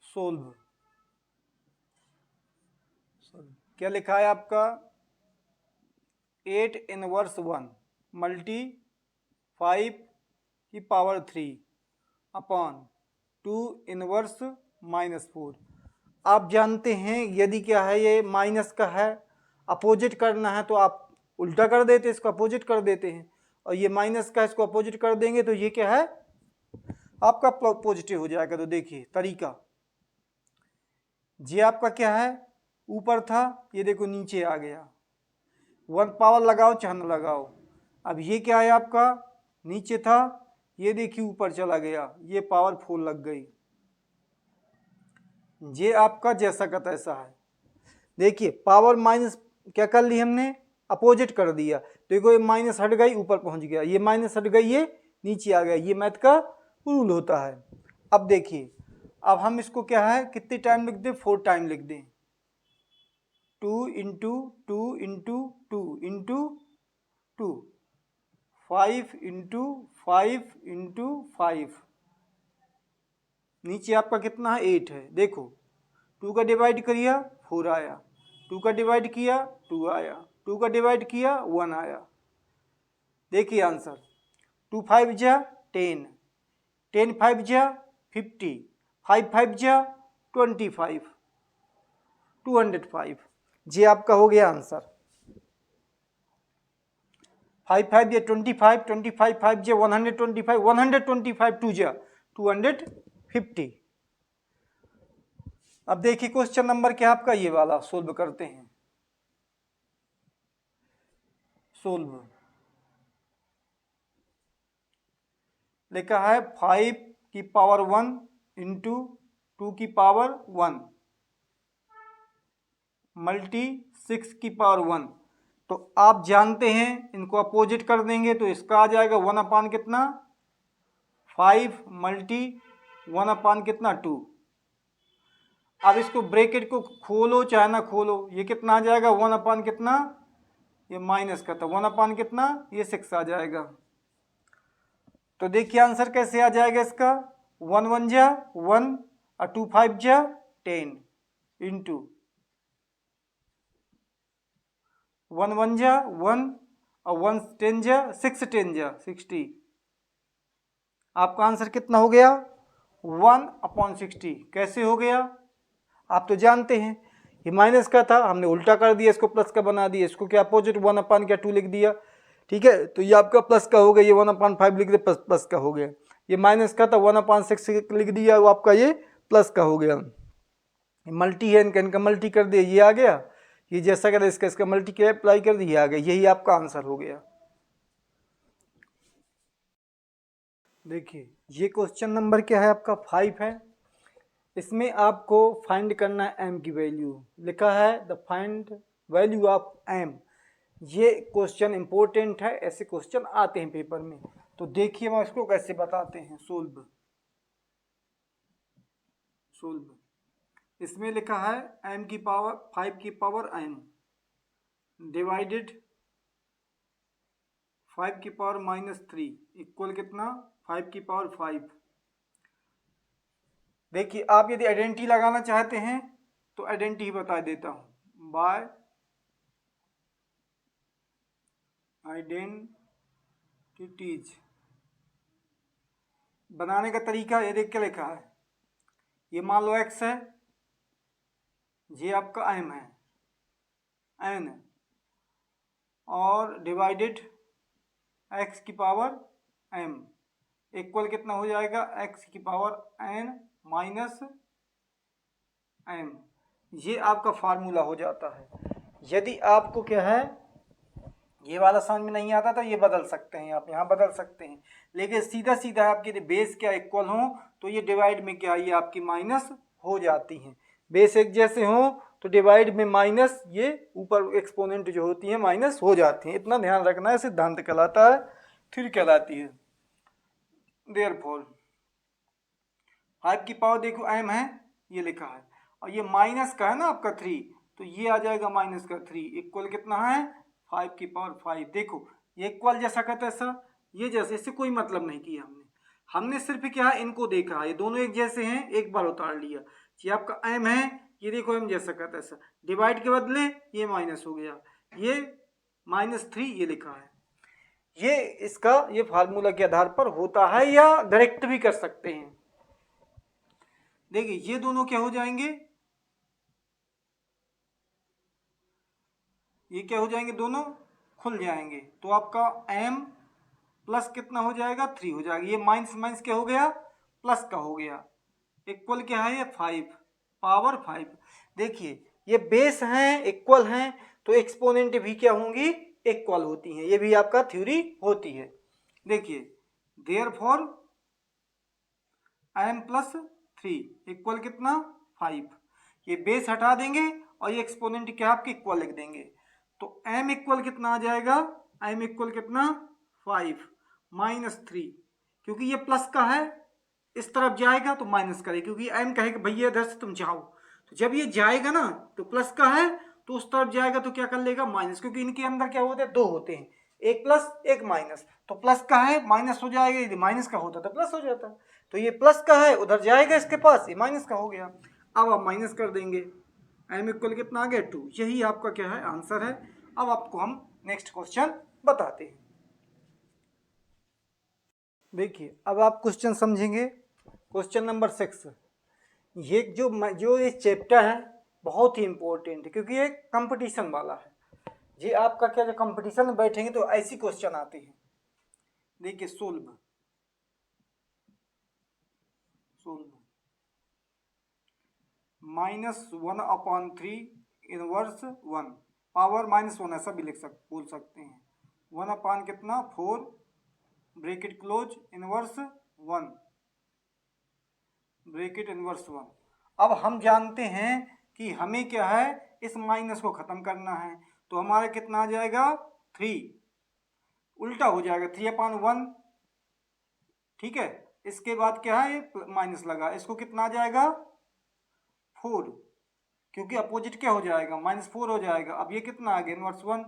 सोल्व क्या लिखा है आपका 8 इनवर्स 1 मल्टी 5 की पावर 3 अपॉन 2 इनवर्स -4। आप जानते हैं यदि क्या है ये माइनस का है, अपोजिट करना है तो आप उल्टा कर देते, इसको अपोजिट कर देते हैं, और ये माइनस का इसको अपोजिट कर देंगे तो ये क्या है आपका पॉजिटिव हो जाएगा। तो देखिए तरीका, ये आपका क्या है ऊपर था, ये देखो नीचे आ गया, 1 पावर लगाओ चाहे न लगाओ। अब ये क्या है आपका नीचे था, ये देखिए ऊपर चला गया, ये पावर 4 लग गई, ये आपका जैसा का तैसा है। देखिए पावर माइनस क्या कर ली हमने अपोजिट कर दिया, देखो ये माइनस हट गई ऊपर पहुंच गया, ये माइनस हट गई ये नीचे आ गया, ये मैथ का रूल होता है। अब देखिए अब हम इसको क्या है कितने टाइम लिख दें 4 टाइम लिख दें, 2 into 2 into 2 into 2, 5 into 5 into 5, नीचे आपका कितना है 8 है। देखो 2 का डिवाइड किया 4 आया, 2 का डिवाइड किया 2 आया, 2 का डिवाइड किया 1 आया। देखिए आंसर 2 5 जा 10, 10 5 जा 50, 5 5 जा 25, 205, ये आपका हो गया आंसर। 5 5 जा 25, 25 5 जा 125, 125 2 जा 250। अब देखिए क्वेश्चन नंबर क्या आपका ये वाला सोल्व करते हैं। सोल्व लिखा है 5 की पावर 1 इंटू 2 की पावर 1 मल्टी 6 की पावर 1। तो आप जानते हैं इनको अपोजिट कर देंगे तो इसका आ जाएगा 1 अपान कितना 5 मल्टी 1 अपान कितना 2। अब इसको ब्रैकेट को खोलो चाहे ना खोलो, ये कितना आ जाएगा 1 अपान कितना, ये माइनस का था 1 अपान कितना, ये 6 आ जाएगा। तो देखिए आंसर कैसे आ जाएगा इसका 1 1 जा 1, और 2 5 जा 10 इंटू 1 1 जा 1 और 1 10 जा 6 10 जा 60। आपका आंसर कितना हो गया 1/60। कैसे हो गया आप तो जानते हैं, ये माइनस का था, हमने उल्टा कर दिया, इसको प्लस का बना दिया, इसको क्या अपोजिट 1/2 लिख दिया। ठीक है, तो ये आपका प्लस का हो गया, ये 1/5 लिख दिया, प्लस का हो गया। ये माइनस का था 1/6 लिख दिया, वो आपका ये प्लस का हो गया। मल्टी है, इनका मल्टी कर दिया, ये आ गया, ये जैसा कर इसका मल्टी अप्लाई कर दिया, आ गया, यही आपका आंसर हो गया। देखिए ये क्वेश्चन नंबर क्या है आपका 5 है। इसमें आपको फाइंड करना है m की वैल्यू, लिखा है the find value of m। ये क्वेश्चन इंपॉर्टेंट है, ऐसे क्वेश्चन आते हैं पेपर में। तो देखिए हम इसको कैसे बताते हैं, सोल्व। इसमें लिखा है m की पावर 5 की पावर m डिवाइडेड 5 की पावर -3 इक्वल कितना 5 की पावर 5। देखिए आप यदि आइडेंटिटी लगाना चाहते हैं तो आइडेंटिटी बता देता हूं, बाय आइडेंटिटीज बनाने का तरीका ये देख के लिखा है, ये मान लो x है, ये आपका m है n, और डिवाइडेड x की पावर m इक्वल कितना हो जाएगा x की पावर n माइनस m। ये आपका फार्मूला हो जाता है। यदि आपको क्या है ये वाला समझ में नहीं आता तो ये बदल सकते हैं, आप यहाँ बदल सकते हैं, लेकिन सीधा सीधा आपके बेस क्या इक्वल हो तो ये डिवाइड में क्या ये आपकी माइनस हो जाती हैं। बेस एक जैसे हो तो डिवाइड में माइनस, ये ऊपर एक्सपोनेंट जो होती है माइनस हो जाती हैं। इतना ध्यान रखना है, सिद्धांत कहलाता है, थ्योरी कहलाती है। देयरफॉर 5 की पावर देखो m है, ये लिखा है, और ये माइनस का है ना आपका 3, तो ये आ जाएगा माइनस का 3 इक्वल कितना है 5 की पावर 5। देखो ये इक्वल जैसा का तैसा, ये जैसे, इससे कोई मतलब नहीं किया हमने सिर्फ क्या है इनको देखा, ये दोनों एक जैसे हैं, एक बार उतार लिया। ये आपका m है, ये देखो m जैसा का तैसा, डिवाइड के बदले ये माइनस हो गया, ये -3 ये लिखा है। ये इसका ये फार्मूला के आधार पर होता है, या डायरेक्ट भी कर सकते हैं। देखिए ये दोनों क्या हो जाएंगे, ये क्या हो जाएंगे, दोनों खुल जाएंगे, तो आपका m प्लस कितना हो जाएगा 3 हो जाएगा, ये माइनस माइनस क्या हो गया प्लस का हो गया, इक्वल क्या है ये 5 पावर 5। देखिए ये बेस हैं इक्वल हैं तो एक्सपोनेंट भी क्या होंगी इक्वल होती हैं, ये भी आपका थ्योरी होती है। देखिए देयरफॉर m प्लस 3 इक्वल कितना 5, ये बेस हटा देंगे और ये एक्सपोनेंट क्या आपके इक्वल लिख देंगे, तो m इक्वल कितना आ जाएगा, m इक्वल कितना 5 -3, क्योंकि ये प्लस का है इस तरफ जाएगा तो माइनस करे, क्योंकि m कहेगा भैया इधर से तुम जाओ, तो जब ये जाएगा ना तो प्लस का है तो उस तरफ जाएगा तो क्या कर लेगा माइनस, क्योंकि इनके अंदर क्या होते हैं दो होते हैं, एक प्लस एक माइनस, तो प्लस का है माइनस हो जाएगा, यदि माइनस का होता तो प्लस हो जाता, तो ये प्लस का है उधर जाएगा इसके पास, ये माइनस का हो गया। अब आप माइनस कर देंगे, m इक्वल कितना आ गया 2, यही आपका क्या है आंसर है। अब आपको हम नेक्स्ट क्वेश्चन बताते हैं। देखिए अब आप क्वेश्चन समझेंगे, क्वेश्चन नंबर 6। ये जो ये चैप्टर है बहुत ही इंपॉर्टेंट है, क्योंकि ये कंपटीशन वाला है, ये आपका क्या जो कंपटीशन में बैठेंगे तो ऐसी क्वेश्चन आते हैं। देखिए सोल्व -1/3 इनवर्स 1 पावर -1 ऐसा भी बोल सकते हैं, 1 कितना 4 bracket close inverse 1 bracket inverse 1। अब हम जानते हैं कि हमें क्या है इस माइनस को खत्म करना है, तो हमारा कितना आ जाएगा 3, उल्टा हो जाएगा 3/1, ठीक है। इसके बाद क्या है माइनस लगा, इसको कितना आ जाएगा 4, क्योंकि अपोजिट क्या हो जाएगा -4 हो जाएगा। अब ये कितना आ गया इनवर्स 1।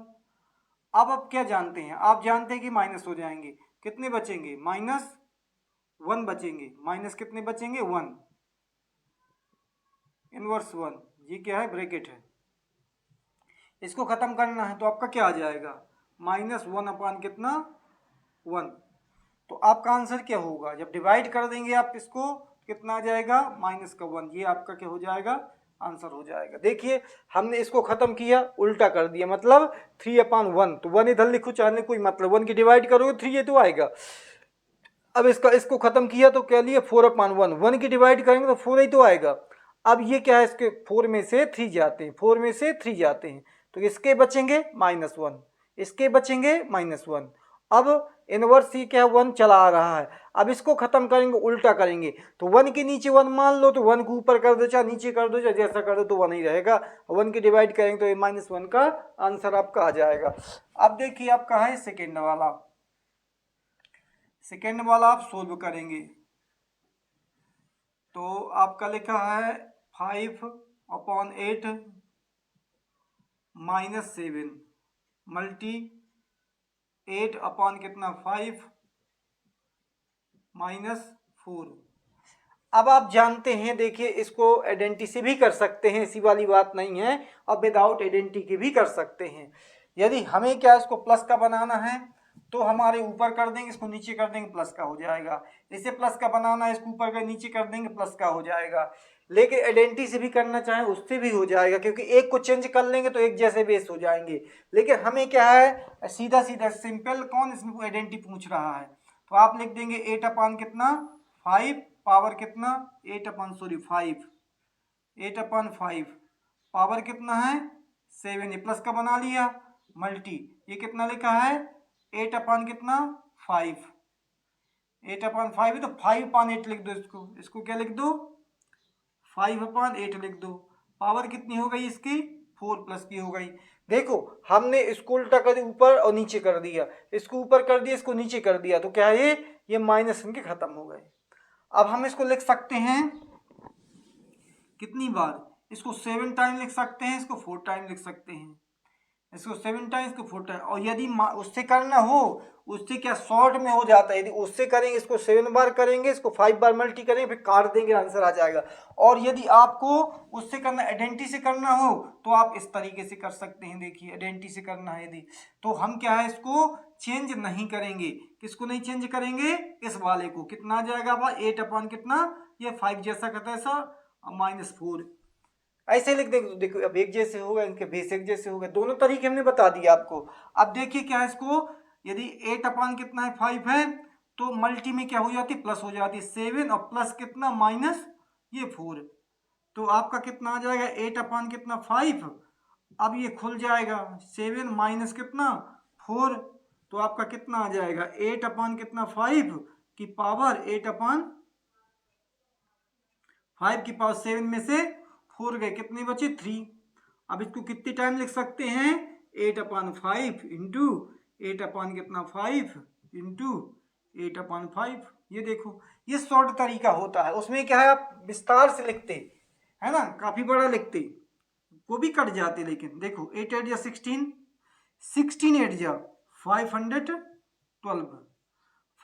अब आप क्या जानते हैं, आप जानते हैं कि माइनस हो जाएंगे, कितने बचेंगे -1 बचेंगे, माइनस कितने बचेंगे 1, इनवर्स 1, ये क्या है, ब्रैकेट है। इसको खत्म करना है तो आपका क्या आ जाएगा, -1 अपान कितना 1। तो आपका आंसर क्या होगा, जब डिवाइड कर देंगे आप इसको कितना आ जाएगा, -1। ये आपका क्या हो जाएगा, आंसर हो जाएगा। देखिए हमने इसको खत्म किया, उल्टा कर दिया, मतलब 3/1। तो 1 इधर लिखो चाहे कोई मतलब, 1 की डिवाइड करोगे 3 ये तो आएगा। अब इसको खत्म किया तो क्या लिए 4/1, 1 की डिवाइड करेंगे तो 4 ही तो आएगा। अब ये क्या है, इसके 4 में से 3 जाते हैं, 4 में से 3 जाते हैं, तो इसके बचेंगे -1, इसके बचेंगे -1। अब इनवर्स ही क्या 1 चला आ रहा है, अब इसको खत्म करेंगे, उल्टा करेंगे, तो 1 के नीचे 1 मान लो, तो 1 को ऊपर कर दो चाहे नीचे कर दो, चाहे जैसा कर दो तो 1 ही रहेगा। 1 की डिवाइड करेंगे तो ये -1 का आंसर आपका आ जाएगा। अब देखिए आपका है सेकेंड वाला, सेकेंड वाला आप सोल्व करेंगे तो आपका लिखा है 5/8 -7 मल्टी 8 अपान कितना 5 -4। अब आप जानते हैं, देखिए इसको आइडेंटिटी से भी कर सकते हैं, इसी वाली बात नहीं है, और विदाउट आइडेंटिटी के भी कर सकते हैं। यदि हमें क्या इसको प्लस का बनाना है तो हमारे ऊपर कर देंगे, इसको नीचे कर देंगे, प्लस का हो जाएगा। इसे प्लस का बनाना है, इसको ऊपर का नीचे कर देंगे, प्लस का हो जाएगा। लेकिन आइडेंटिटी से भी करना चाहें उससे भी हो जाएगा, क्योंकि एक को चेंज कर लेंगे तो एक जैसे बेस हो जाएंगे। लेकिन हमें क्या है, सीधा सीधा सिंपल, कौन इसमें आइडेंटिटी पूछ रहा है, तो आप लिख देंगे 8 अपान कितना 5 पावर कितना 5 8/5 पावर कितना है 7, ये प्लस का बना लिया, मल्टी ये कितना लिखा है 8 अपान कितना 5, 8/5 है तो 5/8 लिख दो, इसको क्या लिख दो 5/8 लिख दो। पावर कितनी हो गई इसकी 4 प्लस की हो गई। देखो हमने इसको उल्टा कर ऊपर और नीचे कर दिया, इसको ऊपर कर दिया, इसको नीचे कर दिया, तो क्या है ये माइनस इनके खत्म हो गए। अब हम इसको लिख सकते हैं कितनी बार, इसको 7 टाइम लिख सकते हैं, इसको 4 टाइम लिख सकते हैं, इसको 7 टाइम, इसको 4 टाइम। और यदि उससे करना हो, उससे क्या शॉर्ट में हो जाता है, यदि उससे करेंगे इसको 7 बार करेंगे, इसको 5 बार मल्टी करेंगे, फिर काट देंगे, आंसर आ जाएगा। और यदि आपको उससे करना आइडेंटिटी से करना हो तो आप इस तरीके से कर सकते हैं। देखिए आइडेंटिटी से करना है यदि, तो हम क्या है इसको चेंज नहीं करेंगे, किसको नहीं चेंज करेंगे, इस वाले को। कितना आ जाएगा अब 8 अपान कितना, ये 5 जैसा कहता है ऐसा -4, ऐसे लिख देंगे। तो देखो अब एक जैसे होगा, इनके बेस एक जैसे होगा, दोनों तरीके हमने बता दिया आपको। अब देखिए क्या है इसको, यदि 8 अपान कितना है 5 है, तो मल्टी में क्या हो जाती है प्लस हो जाती है 7, और प्लस कितना माइनस ये 4, तो आपका कितना आ जाएगा 8 अपान कितना 5। अब ये खुल जाएगा 7 माइनस कितना 4, तो आपका कितना आ जाएगा 8 अपान कितना 5 की पावर 8/5 की पावर 7 में से 4 गए, कितने बचे 3। अब इसको कितने टाइम लिख सकते हैं 8/5 इंटू 8 अपान कितना 5 इंटू 8/5। ये देखो ये शॉर्ट तरीका होता है, उसमें क्या है आप विस्तार से लिखते है ना, काफी बड़ा लिखते वो भी कट जाते, लेकिन देखो 8 8 या 16, 16 8 जा 512,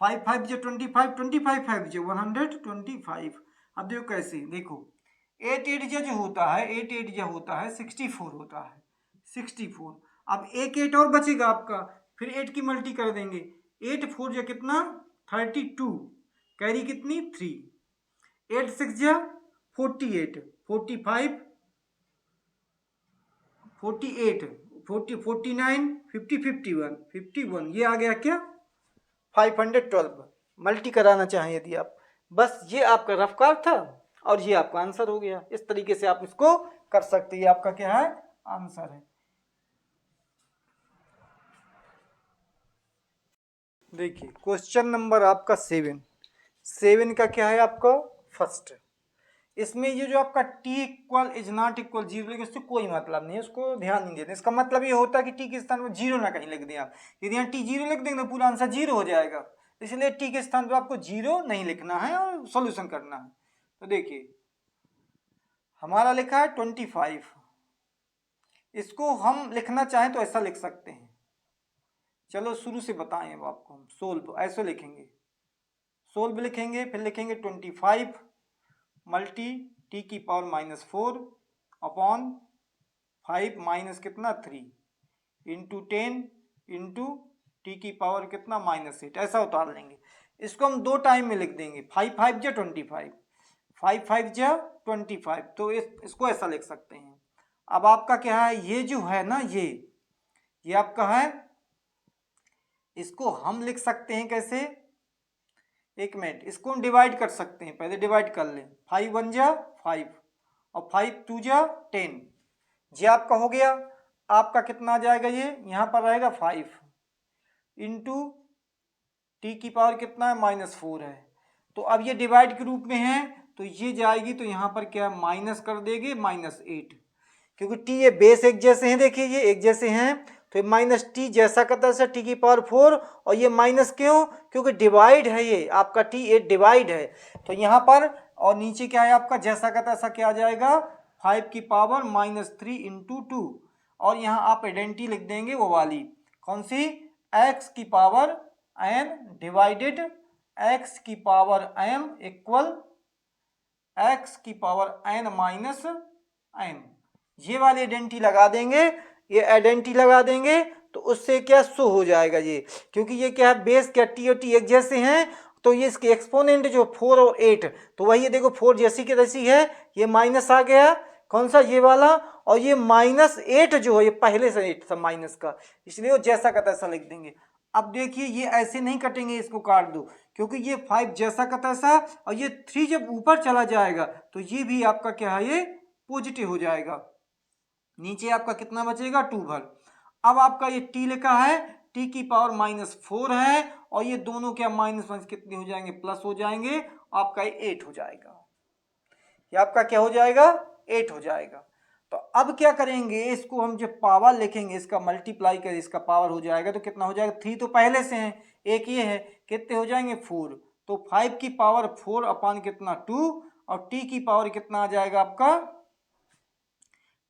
5 5 जा 25, 25 5 जा 125। अब देखो कैसे, देखो 8 8 जा जो होता है 8 8 जा होता है 64 होता है 64। अब एक 8 और बचेगा आपका, फिर 8 की मल्टी कर देंगे, 8 4 जा कितना 32, कैरी कितनी 3, 8 6 जा 48, 45 48 40 49 50 51 51, ये आ गया क्या 512। मल्टी कराना चाहें यदि आप, बस ये आपका रफ्कार था और ये आपका आंसर हो गया। इस तरीके से आप इसको कर सकते हैं, ये आपका क्या है आंसर है। देखिए क्वेश्चन नंबर आपका 7 का क्या है आपका फर्स्ट, इसमें ये जो आपका t equal is not equal 0 लिखे, उससे कोई मतलब नहीं है, उसको ध्यान नहीं देते। इसका मतलब ये होता है कि t के स्थान पर 0 ना कहीं लिख दें आप, यदि यहाँ t 0 लिख देंगे तो पूरा आंसर 0 हो जाएगा, इसलिए t के स्थान पर आपको 0 नहीं लिखना है और सॉल्यूशन करना है। तो देखिए हमारा लिखा है 25, इसको हम लिखना चाहें तो ऐसा लिख सकते हैं, चलो शुरू से बताएं अब आपको, हम सोल्व ऐसे लिखेंगे, सोल्व लिखेंगे, फिर लिखेंगे 25 मल्टी टी की पावर -4 अपॉन 5 माइनस कितना 3 इंटू 10 इंटू टी की पावर कितना -8, ऐसा उतार लेंगे। इसको हम 2 टाइम में लिख देंगे, 5 5 जा 25, 5 5 जा 25, तो इसको ऐसा लिख सकते हैं। अब आपका क्या है, ये जो है ना ये आपका है, इसको हम लिख सकते हैं कैसे, एक मिनट, इसको हम डिवाइड कर सकते हैं, पहले डिवाइड कर लें। 5 1 जा 5 और 5 2 जा 10, ये आपका हो गया। आपका कितना आ जाएगा, ये यहाँ पर रहेगा 5 इंटू टी की पावर कितना है -4 है। तो अब ये डिवाइड के रूप में है, तो ये जाएगी तो यहाँ पर क्या माइनस कर देंगे -8, क्योंकि टी ये बेस एक जैसे हैं, देखिए ये एक जैसे हैं, तो माइनस टी जैसा का तैसा टी की पावर 4, और ये माइनस क्यों, क्योंकि डिवाइड है, ये आपका टी ये डिवाइड है, तो यहाँ पर, और नीचे क्या है आपका जैसा का तैसा क्या आ जाएगा 5 की पावर -3 इंटू 2, और यहाँ आप आइडेंटिटी लिख देंगे वो वाली, कौन सी, x की पावर n डिवाइडेड x की पावर m इक्वल x की पावर n माइनस m, ये वाली आइडेंटिटी लगा देंगे। ये आइडेंटिटी लगा देंगे तो उससे क्या शो हो जाएगा ये, क्योंकि ये क्या है बेस क्या टी और टी एक जैसे हैं, तो ये इसके एक्सपोनेंट जो 4 और 8, तो वही ये देखो 4 जैसी की तैसी है, ये माइनस आ गया कौन सा ये वाला, और ये -8 जो है ये पहले से 8 था माइनस का, इसलिए वो जैसा का तैसा लिख देंगे। अब देखिए ये ऐसे नहीं कटेंगे, इसको काट दो, क्योंकि ये 5 जैसा का तैसा, और ये 3 जब ऊपर चला जाएगा तो ये भी आपका क्या है, ये पॉजिटिव हो जाएगा। नीचे आपका कितना बचेगा 2 भर। अब आपका ये t लिखा है, t की पावर -4 है, और ये दोनों क्या -1 कितने हो जाएंगे, प्लस हो जाएंगे, आपका ये 8 हो जाएगा, ये आपका क्या हो जाएगा 8 हो जाएगा। तो अब क्या करेंगे, इसको हम जब पावर लिखेंगे, इसका मल्टीप्लाई कर इसका पावर हो जाएगा, तो कितना हो जाएगा, 3 तो पहले से है, एक ये है, कितने हो जाएंगे 4, तो 5 की पावर 4 अपान कितना 2, और t की पावर कितना आ जाएगा आपका,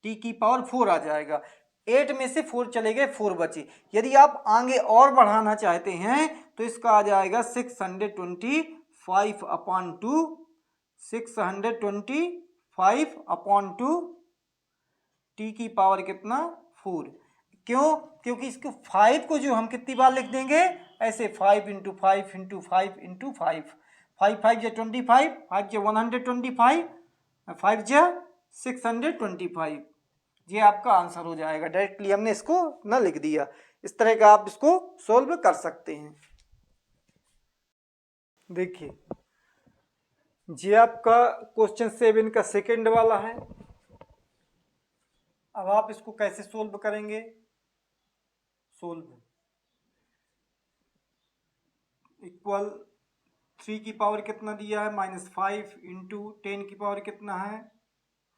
t की पावर 4 आ जाएगा। 8 में से 4 चले गए, 4 बचे। यदि आप आगे और बढ़ाना चाहते हैं तो इसका आ जाएगा 625 अपॉन 2, 625 अपॉन 2 टी की पावर कितना 4। क्यों, क्योंकि इसको 5 को जो हम कितनी बार लिख देंगे ऐसे, 5 इंटू 5 इंटू 5 इंटू 5, 5 5 जा 25, 5 जा 125, 5 जा 625, ये आपका आंसर हो जाएगा। डायरेक्टली हमने इसको ना लिख दिया, इस तरह का आप इसको सोल्व कर सकते हैं। देखिए ये आपका क्वेश्चन 7 का सेकंड वाला है। अब आप इसको कैसे सोल्व करेंगे, सोल्व इक्वल 3 की पावर कितना दिया है -5 इंटू 10 की पावर कितना है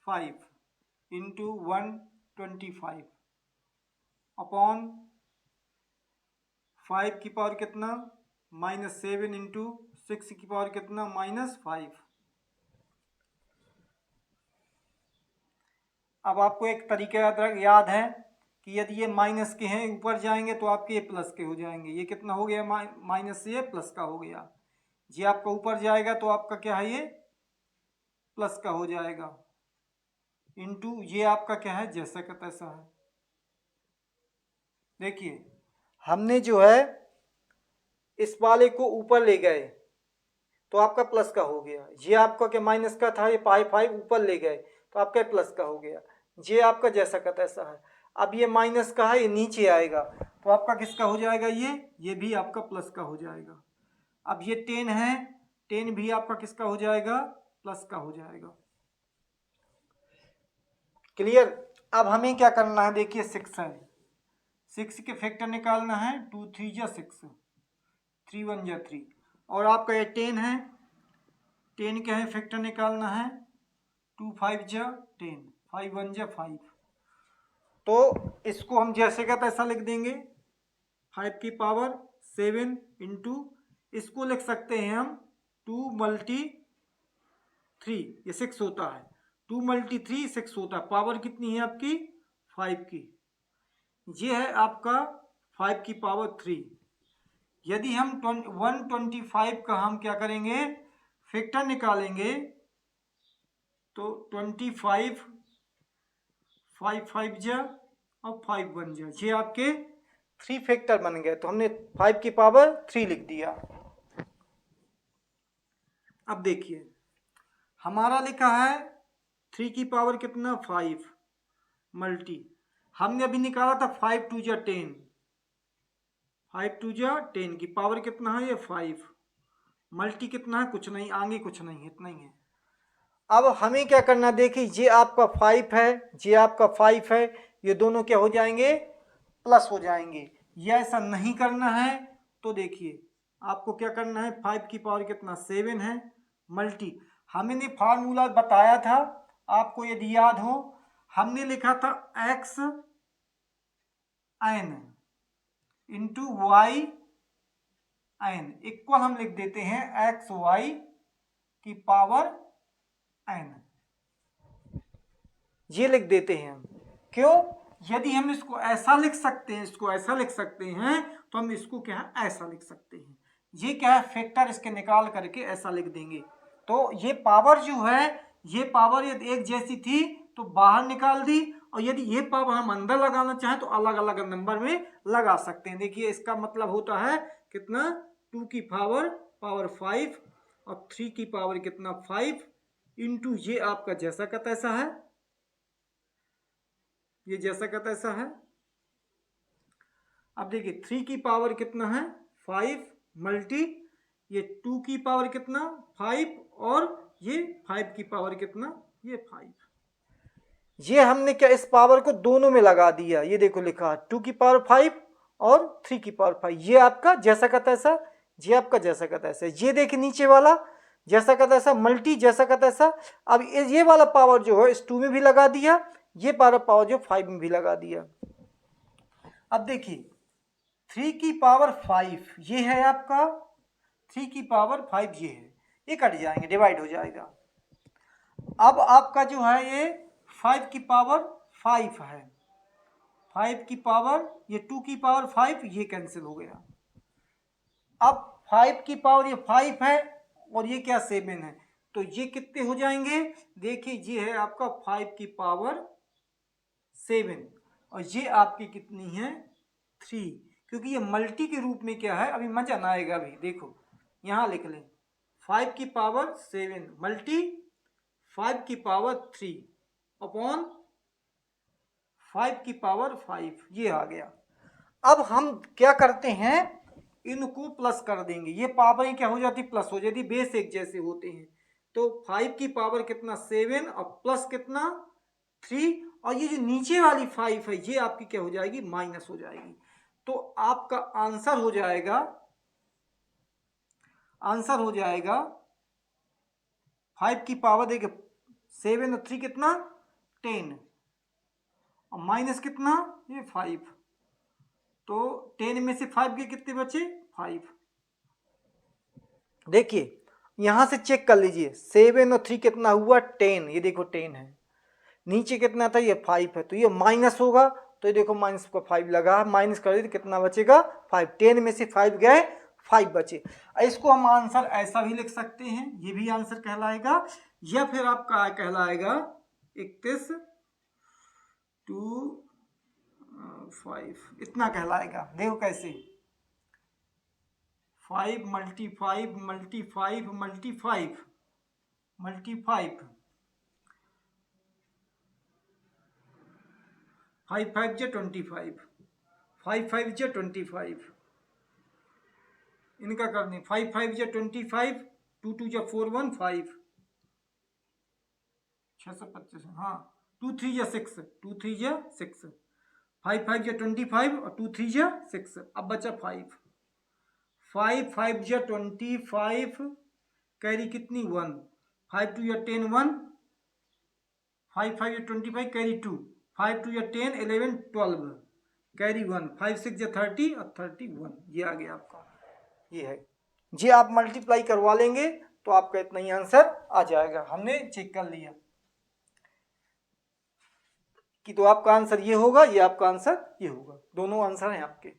5 इंटू 125 अपॉन 5 की पावर कितना -7 इंटू 6 की पावर कितना -5। अब आपको एक तरीका याद है कि यदि ये माइनस के हैं ऊपर जाएंगे तो आपके ये प्लस के हो जाएंगे, ये कितना हो गया माइनस से ये प्लस का हो गया, ये आपका ऊपर जाएगा तो आपका क्या है ये प्लस का हो जाएगा, इंटू ये आपका क्या है जैसा का तैसा है। देखिए हमने जो है इस वाले को ऊपर ले गए तो आपका प्लस का हो गया, ये आपका क्या माइनस का था, ये 5 ऊपर ले गए तो आपका प्लस का हो गया, ये आपका जैसा का तैसा है। अब ये माइनस का है, ये नीचे आएगा तो आपका किसका हो जाएगा, ये भी आपका प्लस का हो जाएगा। अब ये 10 है, 10 भी आपका किसका हो जाएगा, प्लस का हो जाएगा। क्लियर। अब हमें क्या करना है, देखिए 6 है, 6 के फैक्टर निकालना है, 2 3 जा 6, 3 1 जा 3, और आपका ये 10 है, 10 क्या है फैक्टर निकालना है, 2 5 जा 10, 5 1 जा 5, तो इसको हम जैसे का तैसा लिख देंगे, 5 की पावर 7 इंटू इसको लिख सकते हैं हम 2 मल्टी 3, ये 6 होता है, 2 मल्टी 3 6 होता है, पावर कितनी है आपकी 5 की, ये है आपका 5 की पावर 3। यदि हम 125 का हम क्या करेंगे फैक्टर निकालेंगे तो 25 5 5 जा और 5 1 जा, ये आपके 3 फैक्टर बन गए। तो हमने 5 की पावर 3 लिख दिया। अब देखिए हमारा लिखा है 3 की पावर कितना 5 मल्टी, हमने अभी निकाला था 5 2 जा 10, 5 2 जा 10 की पावर कितना है ये 5, मल्टी कितना है कुछ नहीं, आगे कुछ नहीं है, इतना ही है। अब हमें क्या करना, देखिए ये आपका 5 है, ये आपका 5 है, ये दोनों क्या हो जाएंगे प्लस हो जाएंगे। ये ऐसा नहीं करना है तो देखिए आपको क्या करना है, 5 की पावर कितना 7 है मल्टी, हमने फार्मूला बताया था आपको यदि याद हो, हमने लिखा था x n into y n equal हम लिख देते हैं एक्स वाई की पावर एन, ये लिख देते हैं हम। क्यों, यदि हम इसको ऐसा लिख सकते हैं, इसको ऐसा लिख सकते हैं तो हम इसको क्या है ऐसा लिख सकते हैं। ये क्या है फैक्टर इसके निकाल करके ऐसा लिख देंगे। तो ये पावर जो है, ये पावर यदि एक जैसी थी तो बाहर निकाल दी, और यदि ये पावर हम अंदर लगाना चाहें तो अलग अलग नंबर में लगा सकते हैं। देखिए इसका मतलब होता है कितना 2 की पावर 5 और 3 की पावर कितना 5 इंटू ये आपका जैसा का तैसा है, ये जैसा का तैसा है। अब देखिए 3 की पावर कितना है 5 मल्टी ये 2 की पावर कितना 5 और ये 5 की पावर कितना ये 5, ये हमने क्या इस पावर को दोनों में लगा दिया। ये देखो लिखा 2 की पावर 5 और 3 की पावर 5, ये आपका जैसा का तैसा, ये आपका जैसा का तैसा। ये देखिए नीचे वाला जैसा का तैसा मल्टी जैसा का तैसा। अब ये वाला पावर जो है इस 2 में भी लगा दिया, ये पावर जो 5 में भी लगा दिया। अब देखिए 3 की पावर 5 ये है आपका, 3 की पावर 5 ये है, ये कट जाएंगे डिवाइड हो जाएगा। अब आपका जो है ये 5 की पावर 5 है, 5 की पावर ये 2 की पावर 5 ये कैंसिल हो गया। अब 5 की पावर ये 5 है और ये क्या 7 है, तो ये कितने हो जाएंगे, देखिए ये है आपका 5 की पावर 7 और ये आपकी कितनी है 3, क्योंकि ये मल्टी के रूप में क्या है, अभी मजा ना आएगा। अभी देखो यहाँ लिख लें 5 की पावर 7 मल्टी 5 की पावर 3 अपॉन 5 की पावर 5, ये आ गया। अब हम क्या करते हैं, इनको प्लस कर देंगे, ये पावर क्या हो जाती प्लस हो जाती, बेस एक जैसे होते हैं। तो 5 की पावर कितना 7 और प्लस कितना 3, और ये जो नीचे वाली 5 है ये आपकी क्या हो जाएगी माइनस हो जाएगी। तो आपका आंसर हो जाएगा, आंसर हो जाएगा 5 की पावर देखिए 7 और 3 कितना 10 और माइनस कितना ये 5, तो 10 में से 5 के कितने बचे 5। देखिए यहां से चेक कर लीजिए 7 और 3 कितना हुआ 10, ये देखो 10 है, नीचे कितना था ये 5 है, तो ये माइनस होगा, तो ये देखो माइनस का 5 लगा, माइनस कर दीजिए कितना बचेगा 5, 10 में से 5 गए 5 बचे। इसको हम आंसर ऐसा भी लिख सकते हैं, ये भी आंसर कहलाएगा, या फिर आपका कहलाएगा 31 2 5 इतना कहलाएगा। देखो कैसे 5 मल्टी 5 मल्टी 5 मल्टी 5 मल्टी 5 5 5 जा 25 5 5 जा 25, इनका कर दें 5 5 जा 25 2 2 जा 4 1 5 625, हाँ 2 3 जा 6 2 3 जा 6 5 5 जा 25 और 2 3 जा 6, अब बचा 5 5 5 जा 25 कैरी कितनी 1 5 2 या 10 1 5 5 या 25 कैरी 2 5 2 या 10 11 12 कैरी 1 5 6 या 30 और 31, ये आ गया आपका, ये है। जी आप मल्टीप्लाई करवा लेंगे तो आपका इतना ही आंसर आ जाएगा। हमने चेक कर लिया कि तो आपका आंसर ये होगा, ये आपका आंसर ये होगा, दोनों आंसर हैं आपके।